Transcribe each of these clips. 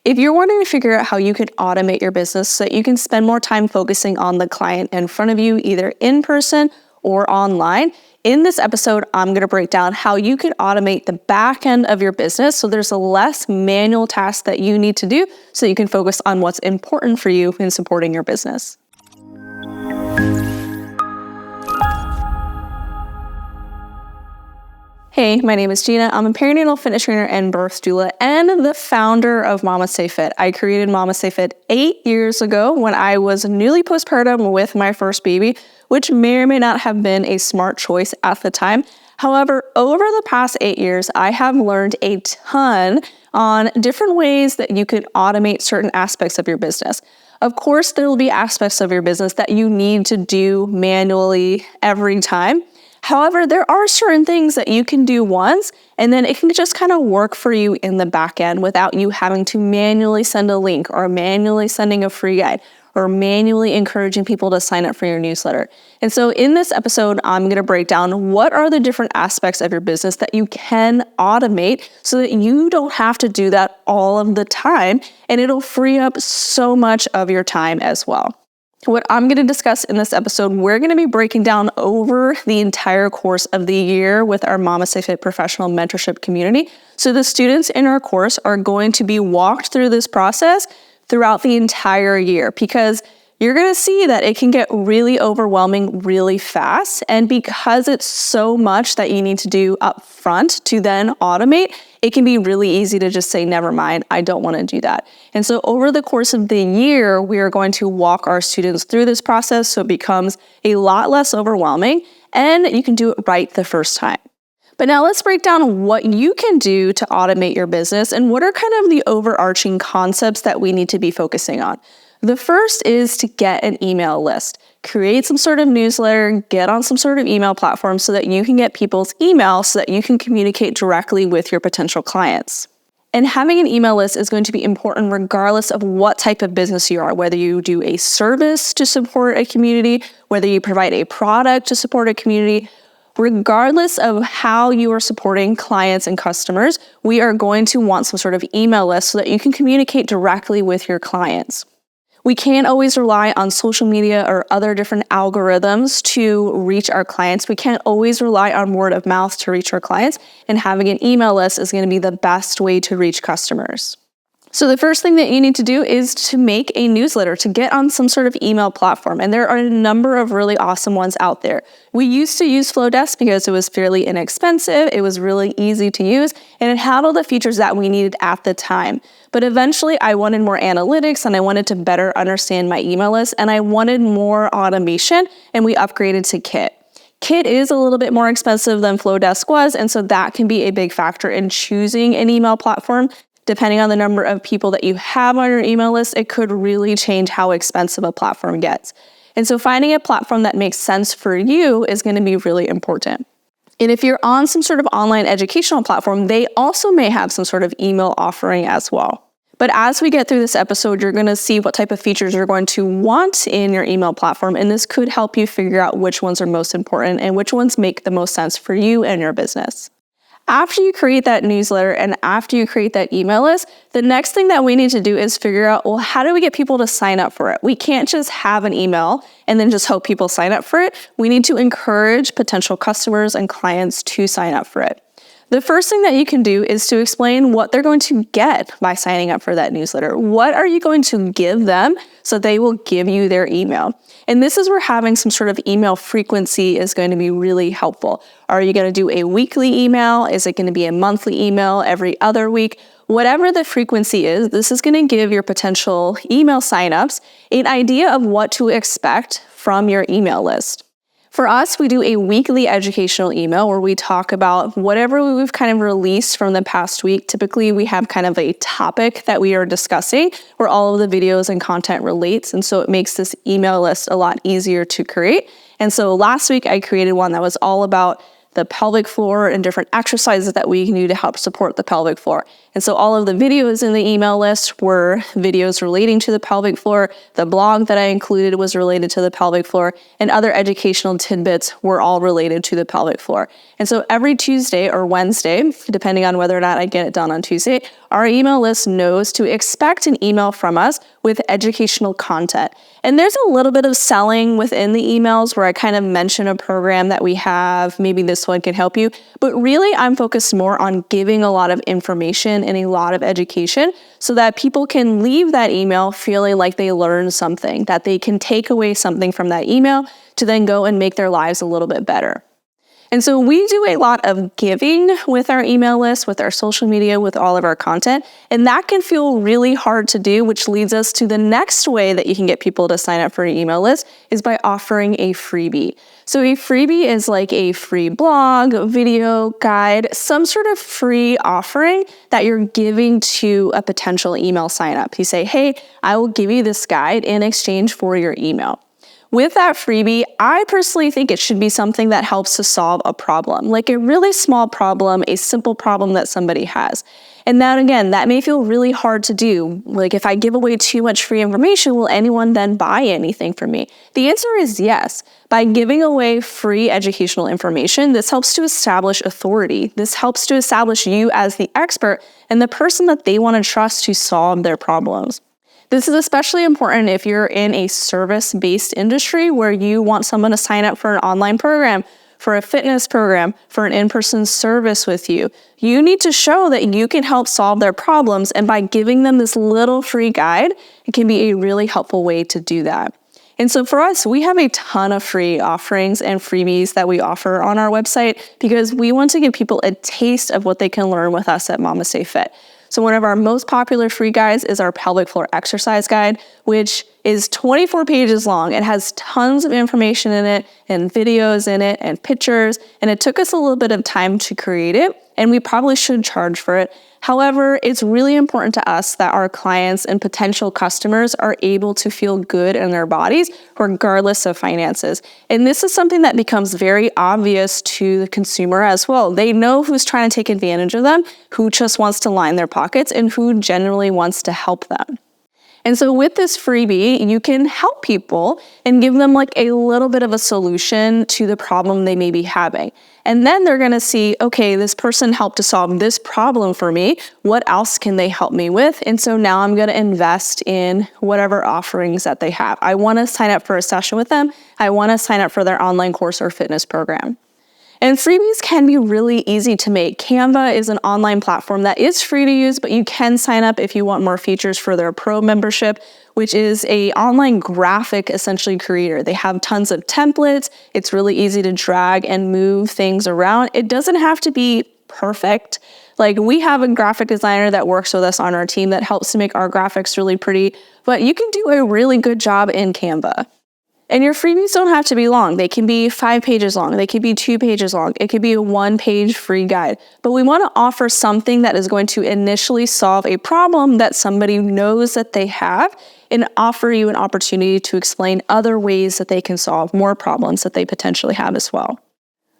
If you're wanting to figure out how you can automate your business so that you can spend more time focusing on the client in front of you, either in person or online, in this episode, I'm going to break down how you can automate the back end of your business so there's less manual tasks that you need to do so you can focus on what's important for you in supporting your business. Hey, my name is Gina. I'm a perinatal fitness trainer and birth doula and the founder of MamasteFit. I created MamasteFit 8 years ago when I was newly postpartum with my first baby, which may or may not have been a smart choice at the time. However, over the past 8 years, I have learned a ton on different ways that you can automate certain aspects of your business. Of course, there will be aspects of your business that you need to do manually every time. However, there are certain things that you can do once, and then it can just kind of work for you in the back end without you having to manually send a link or manually sending a free guide or manually encouraging people to sign up for your newsletter. And so in this episode, I'm going to break down what are the different aspects of your business that you can automate so that you don't have to do that all of the time, and it'll free up so much of your time as well. What I'm going to discuss in this episode, we're going to be breaking down over the entire course of the year with our MamasteFit professional mentorship community. So the students in our course are going to be walked through this process throughout the entire year because you're going to see that it can get really overwhelming really fast. And because it's so much that you need to do up front to then automate, it can be really easy to just say, never mind, I don't want to do that. And so over the course of the year, we are going to walk our students through this process so it becomes a lot less overwhelming and you can do it right the first time. But now let's break down what you can do to automate your business and what are kind of the overarching concepts that we need to be focusing on. The first is to get an email list. Create some sort of newsletter, get on some sort of email platform so that you can get people's email so that you can communicate directly with your potential clients. And having an email list is going to be important regardless of what type of business you are, whether you do a service to support a community, whether you provide a product to support a community. Regardless of how you are supporting clients and customers, we are going to want some sort of email list so that you can communicate directly with your clients. We can't always rely on social media or other different algorithms to reach our clients. We can't always rely on word of mouth to reach our clients, and having an email list is going to be the best way to reach customers. So the first thing that you need to do is to make a newsletter, to get on some sort of email platform. And there are a number of really awesome ones out there. We used to use Flowdesk because it was fairly inexpensive, it was really easy to use, and it had all the features that we needed at the time. But eventually I wanted more analytics and I wanted to better understand my email list and I wanted more automation, and we upgraded to Kit. Kit is a little bit more expensive than Flowdesk was, and so that can be a big factor in choosing an email platform. Depending on the number of people that you have on your email list, it could really change how expensive a platform gets. And so finding a platform that makes sense for you is going to be really important. And if you're on some sort of online educational platform, they also may have some sort of email offering as well. But as we get through this episode, you're going to see what type of features you're going to want in your email platform, and this could help you figure out which ones are most important and which ones make the most sense for you and your business. After you create that newsletter and after you create that email list, the next thing that we need to do is figure out, well, how do we get people to sign up for it? We can't just have an email and then just hope people sign up for it. We need to encourage potential customers and clients to sign up for it. The first thing that you can do is to explain what they're going to get by signing up for that newsletter. What are you going to give them so they will give you their email? And this is where having some sort of email frequency is going to be really helpful. Are you going to do a weekly email? Is it going to be a monthly email every other week? Whatever the frequency is, this is going to give your potential email signups an idea of what to expect from your email list. For us, we do a weekly educational email where we talk about whatever we've kind of released from the past week. Typically, we have kind of a topic that we are discussing where all of the videos and content relates. And so it makes this email list a lot easier to create. And so last week, I created one that was all about the pelvic floor and different exercises that we can do to help support the pelvic floor. And so all of the videos in the email list were videos relating to the pelvic floor. The blog that I included was related to the pelvic floor, and other educational tidbits were all related to the pelvic floor. And so every Tuesday or Wednesday, depending on whether or not I get it done on Tuesday, our email list knows to expect an email from us with educational content. And there's a little bit of selling within the emails where I kind of mention a program that we have, maybe this one can help you, but really I'm focused more on giving a lot of information and a lot of education so that people can leave that email feeling like they learned something, that they can take away something from that email to then go and make their lives a little bit better. And so we do a lot of giving with our email list, with our social media, with all of our content, and that can feel really hard to do, which leads us to the next way that you can get people to sign up for your email list is by offering a freebie. So a freebie is like a free blog, video, guide, some sort of free offering that you're giving to a potential email sign up. You say, hey, I will give you this guide in exchange for your email. With that freebie, I personally think it should be something that helps to solve a problem, like a really small problem, a simple problem that somebody has. And that, again, that may feel really hard to do. Like, if I give away too much free information, will anyone then buy anything from me? The answer is yes. By giving away free educational information, this helps to establish authority. This helps to establish you as the expert and the person that they want to trust to solve their problems. This is especially important if you're in a service-based industry where you want someone to sign up for an online program, for a fitness program, for an in-person service with you. You need to show that you can help solve their problems, and by giving them this little free guide, it can be a really helpful way to do that. And so for us, we have a ton of free offerings and freebies that we offer on our website because we want to give people a taste of what they can learn with us at MamasteFit. So one of our most popular free guides is our pelvic floor exercise guide, which is 24 pages long. It has tons of information in it and videos in it and pictures, and it took us a little bit of time to create it, and we probably should charge for it. However, it's really important to us that our clients and potential customers are able to feel good in their bodies regardless of finances. And this is something that becomes very obvious to the consumer as well. They know who's trying to take advantage of them, who just wants to line their pockets, and who genuinely wants to help them. And so with this freebie, you can help people and give them like a little bit of a solution to the problem they may be having. And then they're going to see, okay, this person helped to solve this problem for me. What else can they help me with? And so now I'm going to invest in whatever offerings that they have. I want to sign up for a session with them. I want to sign up for their online course or fitness program. And freebies can be really easy to make. Canva is an online platform that is free to use, but you can sign up if you want more features for their pro membership, which is an online graphic essentially creator. They have tons of templates. It's really easy to drag and move things around. It doesn't have to be perfect. Like, we have a graphic designer that works with us on our team that helps to make our graphics really pretty, but you can do a really good job in Canva. And your freebies don't have to be long. They can be 5 pages long. They could be 2 pages long. It could be a 1-page free guide. But we want to offer something that is going to initially solve a problem that somebody knows that they have and offer you an opportunity to explain other ways that they can solve more problems that they potentially have as well.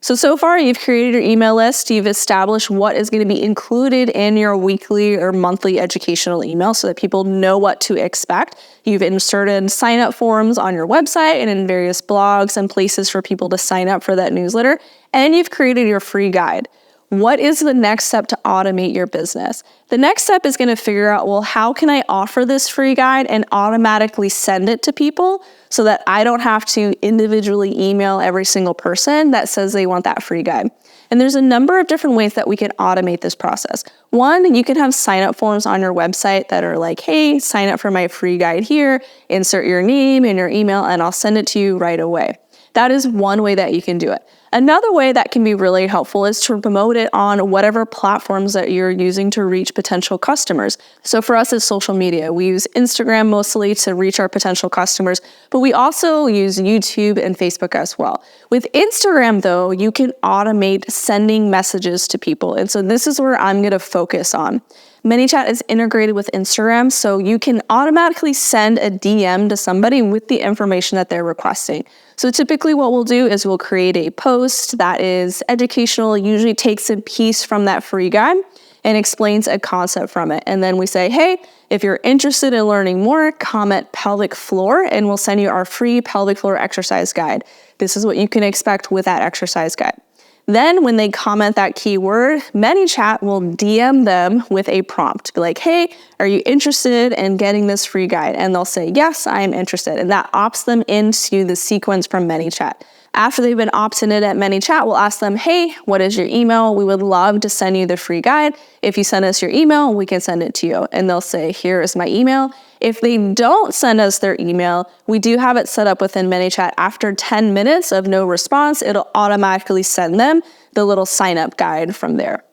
So far you've created your email list, you've established what is going to be included in your weekly or monthly educational email so that people know what to expect. You've inserted sign-up forms on your website and in various blogs and places for people to sign up for that newsletter, and you've created your free guide. What is the next step to automate your business? The next step is going to figure out, well, how can I offer this free guide and automatically send it to people so that I don't have to individually email every single person that says they want that free guide? And there's a number of different ways that we can automate this process. One, you can have sign-up forms on your website that are like, hey, sign up for my free guide here, insert your name and your email, and I'll send it to you right away. That is one way that you can do it. Another way that can be really helpful is to promote it on whatever platforms that you're using to reach potential customers. So for us, it's social media. We use Instagram mostly to reach our potential customers, but we also use YouTube and Facebook as well. With Instagram, though, you can automate sending messages to people. And so this is where I'm going to focus on. ManyChat is integrated with Instagram, so you can automatically send a DM to somebody with the information that they're requesting. So typically what we'll do is we'll create a post that is educational, usually takes a piece from that free guide and explains a concept from it. And then we say, hey, if you're interested in learning more, comment pelvic floor and we'll send you our free pelvic floor exercise guide. This is what you can expect with that exercise guide. Then when they comment that keyword, ManyChat will DM them with a prompt. Be like, hey, are you interested in getting this free guide? And they'll say, yes, I am interested. And that opts them into the sequence from ManyChat. After they've been opted in at ManyChat, we'll ask them, hey, what is your email? We would love to send you the free guide. If you send us your email, we can send it to you. And they'll say, here is my email. If they don't send us their email, we do have it set up within ManyChat. After 10 minutes of no response, it'll automatically send them the little sign up guide from there.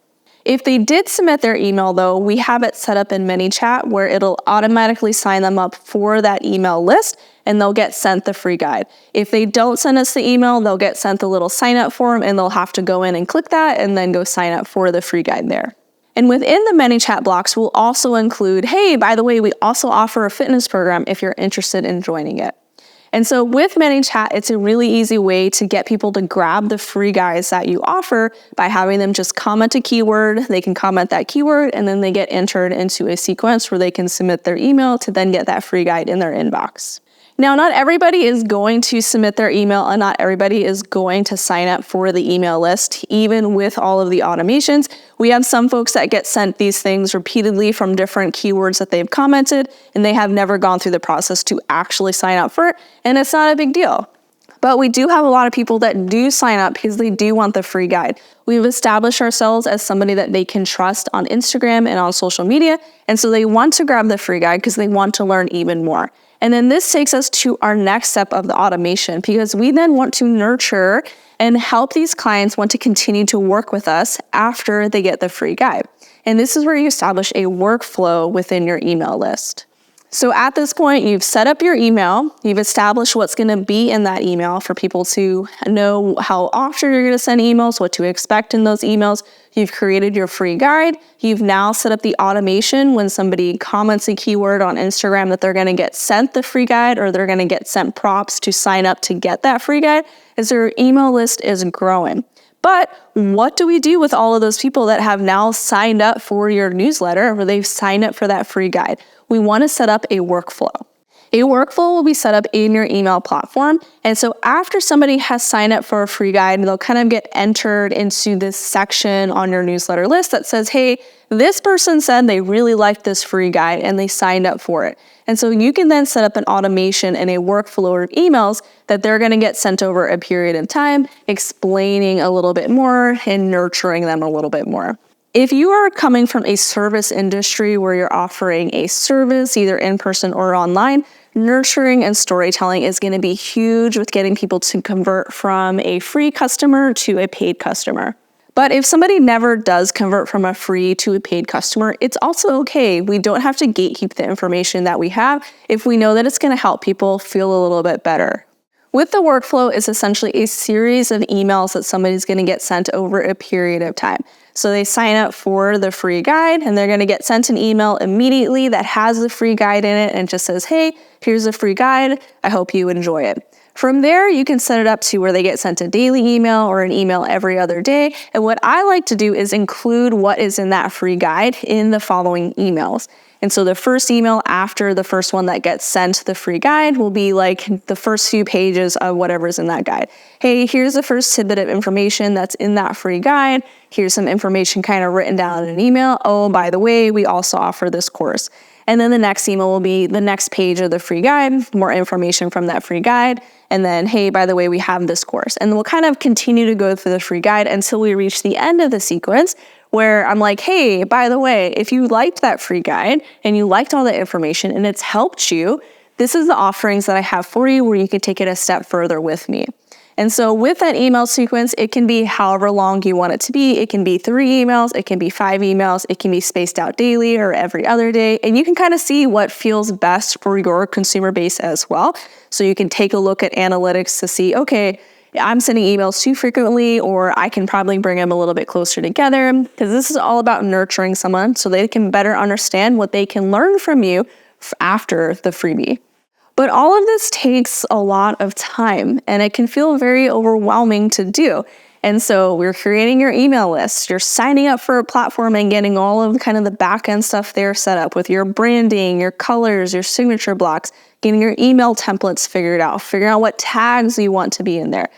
If they did submit their email though, we have it set up in ManyChat where it'll automatically sign them up for that email list and they'll get sent the free guide. If they don't send us the email, they'll get sent the little sign up form and they'll have to go in and click that and then go sign up for the free guide there. And within the ManyChat blocks, we'll also include, hey, by the way, we also offer a fitness program if you're interested in joining it. And so with ManyChat, it's a really easy way to get people to grab the free guides that you offer by having them just comment a keyword. They can comment that keyword and then they get entered into a sequence where they can submit their email to then get that free guide in their inbox. Now, not everybody is going to submit their email and not everybody is going to sign up for the email list, even with all of the automations. We have some folks that get sent these things repeatedly from different keywords that they've commented, and they have never gone through the process to actually sign up for it, and it's not a big deal. But we do have a lot of people that do sign up because they do want the free guide. We've established ourselves as somebody that they can trust on Instagram and on social media, and so they want to grab the free guide because they want to learn even more. And then this takes us to our next step of the automation because we then want to nurture and help these clients want to continue to work with us after they get the free guide. And this is where you establish a workflow within your email list. So at this point, you've set up your email, you've established what's gonna be in that email for people to know how often you're gonna send emails, what to expect in those emails. You've created your free guide. You've now set up the automation when somebody comments a keyword on Instagram that they're gonna get sent the free guide or they're gonna get sent prompts to sign up to get that free guide as their email list is growing. But what do we do with all of those people that have now signed up for your newsletter or they've signed up for that free guide? We want to set up a workflow. A workflow will be set up in your email platform. And so after somebody has signed up for a free guide, they'll kind of get entered into this section on your newsletter list that says, hey, this person said they really liked this free guide and they signed up for it. And so you can then set up an automation and a workflow of emails that they're going to get sent over a period of time, explaining a little bit more and nurturing them a little bit more. If you are coming from a service industry where you're offering a service, either in person or online, nurturing and storytelling is going to be huge with getting people to convert from a free customer to a paid customer. But if somebody never does convert from a free to a paid customer, it's also okay. We don't have to gatekeep the information that we have if we know that it's going to help people feel a little bit better. With the workflow, it's essentially a series of emails that somebody's going to get sent over a period of time. So they sign up for the free guide and they're going to get sent an email immediately that has the free guide in it and just says, hey, here's a free guide. I hope you enjoy it. From there, you can set it up to where they get sent a daily email or an email every other day. And what I like to do is include what is in that free guide in the following emails. And so the first email after the first one that gets sent the free guide will be like the first few pages of whatever's in that guide. Hey, here's the first tidbit of information that's in that free guide. Here's some information kind of written down in an email. Oh, by the way, we also offer this course. And then the next email will be the next page of the free guide, more information from that free guide. And then, hey, by the way, we have this course. And we'll kind of continue to go through the free guide until we reach the end of the sequence where I'm like, hey, by the way, if you liked that free guide and you liked all the information and it's helped you, this is the offerings that I have for you where you can take it a step further with me. And so with that email sequence, it can be however long you want it to be. It can be 3 emails, it can be 5 emails, it can be spaced out daily or every other day. And you can kind of see what feels best for your consumer base as well. So you can take a look at analytics to see, okay, I'm sending emails too frequently, or I can probably bring them a little bit closer together, because this is all about nurturing someone so they can better understand what they can learn from you after the freebie. But all of this takes a lot of time, and it can feel very overwhelming to do. And so we're creating your email list, you're signing up for a platform and getting all of kind of the back end stuff there set up with your branding, your colors, your signature blocks, getting your email templates figured out, figuring out what tags you want to be in there.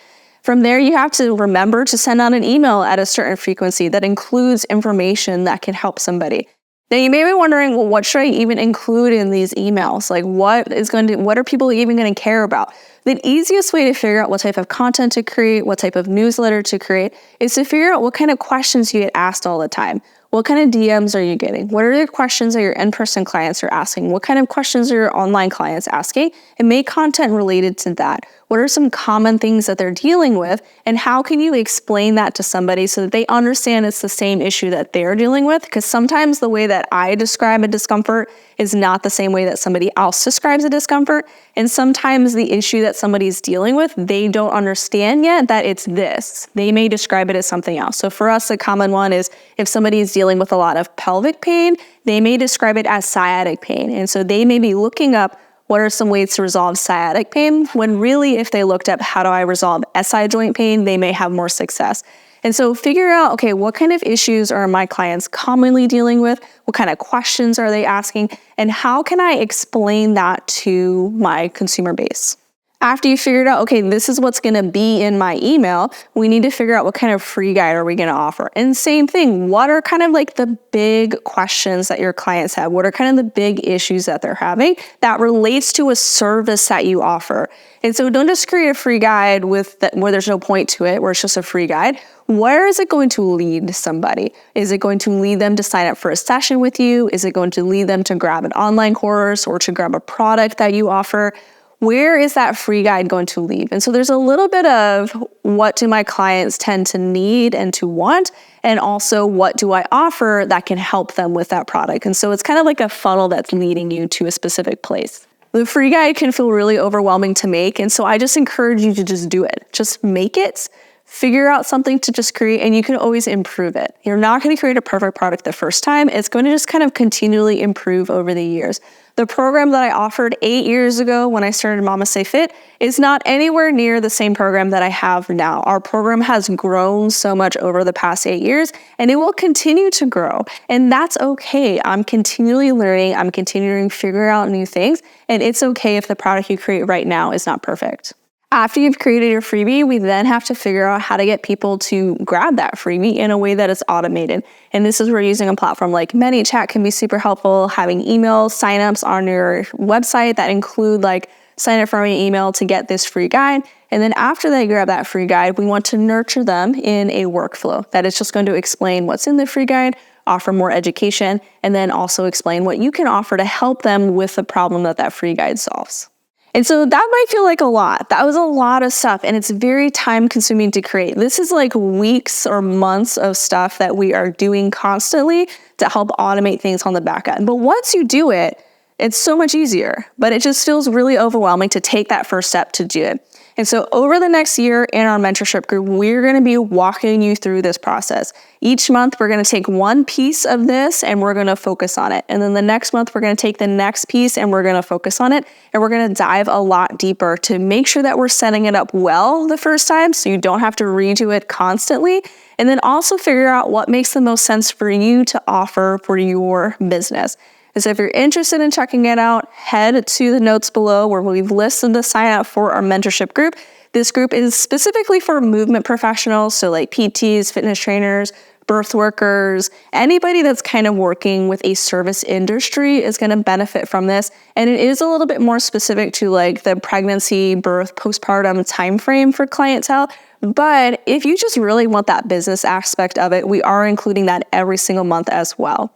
From there, you have to remember to send out an email at a certain frequency that includes information that can help somebody. Now you may be wondering, well, what should I even include in these emails? Like what are people even going to care about? The easiest way to figure out what type of content to create, what type of newsletter to create, is to figure out what kind of questions you get asked all the time. What kind of DMs are you getting? What are the questions that your in-person clients are asking? What kind of questions are your online clients asking? And make content related to that. What are some common things that they're dealing with? And how can you explain that to somebody so that they understand it's the same issue that they're dealing with? Because sometimes the way that I describe a discomfort is not the same way that somebody else describes a discomfort. And sometimes the issue that somebody's dealing with, they don't understand yet that it's this. They may describe it as something else. So for us, a common one is if somebody is dealing with a lot of pelvic pain, they may describe it as sciatic pain. And so they may be looking up what are some ways to resolve sciatic pain, when really if they looked up how do I resolve SI joint pain, they may have more success. And so figure out, okay, what kind of issues are my clients commonly dealing with? What kind of questions are they asking? And how can I explain that to my consumer base? After you figured out, okay, this is what's going to be in my email, we need to figure out what kind of free guide are we going to offer. And same thing, what are kind of like the big questions that your clients have? What are kind of the big issues that they're having that relates to a service that you offer? And so don't just create a free guide where there's no point to it, where it's just a free guide. Where is it going to lead somebody? Is it going to lead them to sign up for a session with you? Is it going to lead them to grab an online course or to grab a product that you offer? Where is that free guide going to lead? And so there's a little bit of what do my clients tend to need and to want, and also what do I offer that can help them with that product? And so it's kind of like a funnel that's leading you to a specific place. The free guide can feel really overwhelming to make, and so I just encourage you to just do it. Just make it. Figure out something to just create, and you can always improve it. You're not going to create a perfect product the first time. It's going to just kind of continually improve over the years. The program that I offered 8 years ago when I started MamasteFit is not anywhere near the same program that I have now. Our program has grown so much over the past 8 years, and it will continue to grow. And that's okay. I'm continually learning. I'm continuing to figure out new things, and it's okay if the product you create right now is not perfect. After you've created your freebie, we then have to figure out how to get people to grab that freebie in a way that is automated. And this is where using a platform like ManyChat can be super helpful, having email signups on your website that include like sign up for my email to get this free guide. And then after they grab that free guide, we want to nurture them in a workflow that is just going to explain what's in the free guide, offer more education, and then also explain what you can offer to help them with the problem that free guide solves. And so that might feel like a lot. That was a lot of stuff, and it's very time consuming to create. This is like weeks or months of stuff that we are doing constantly to help automate things on the back end. But once you do it, it's so much easier, but it just feels really overwhelming to take that first step to do it. And so over the next year in our mentorship group, we're going to be walking you through this process. Each month, we're going to take one piece of this and we're going to focus on it. And then the next month, we're going to take the next piece and we're going to focus on it. And we're going to dive a lot deeper to make sure that we're setting it up well the first time so you don't have to redo it constantly. And then also figure out what makes the most sense for you to offer for your business. And so if you're interested in checking it out, head to the notes below where we've listed the sign up for our mentorship group. This group is specifically for movement professionals, so like PTs, fitness trainers, birth workers, anybody that's kind of working with a service industry is going to benefit from this. And it is a little bit more specific to like the pregnancy, birth, postpartum timeframe for clientele. But if you just really want that business aspect of it, we are including that every single month as well.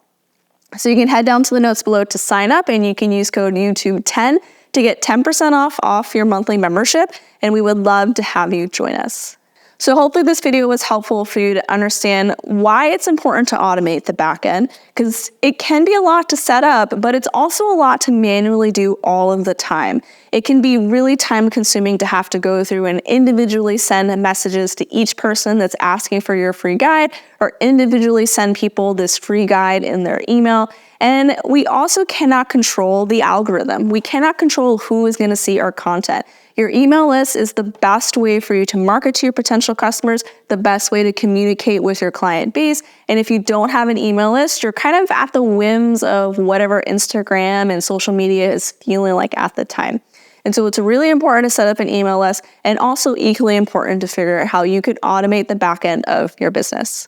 So you can head down to the notes below to sign up, and you can use code YouTube10 to get 10% off your monthly membership, and we would love to have you join us. So hopefully this video was helpful for you to understand why it's important to automate the back end, because it can be a lot to set up, but it's also a lot to manually do all of the time. It can be really time consuming to have to go through and individually send messages to each person that's asking for your free guide, or individually send people this free guide in their email. And we also cannot control the algorithm. We cannot control who is going to see our content. Your email list is the best way for you to market to your potential customers, the best way to communicate with your client base. And if you don't have an email list, you're kind of at the whims of whatever Instagram and social media is feeling like at the time. And so it's really important to set up an email list, and also equally important to figure out how you could automate the back end of your business.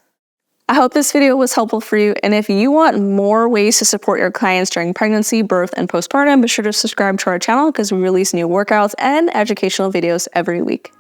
I hope this video was helpful for you, and if you want more ways to support your clients during pregnancy, birth, and postpartum, be sure to subscribe to our channel because we release new workouts and educational videos every week.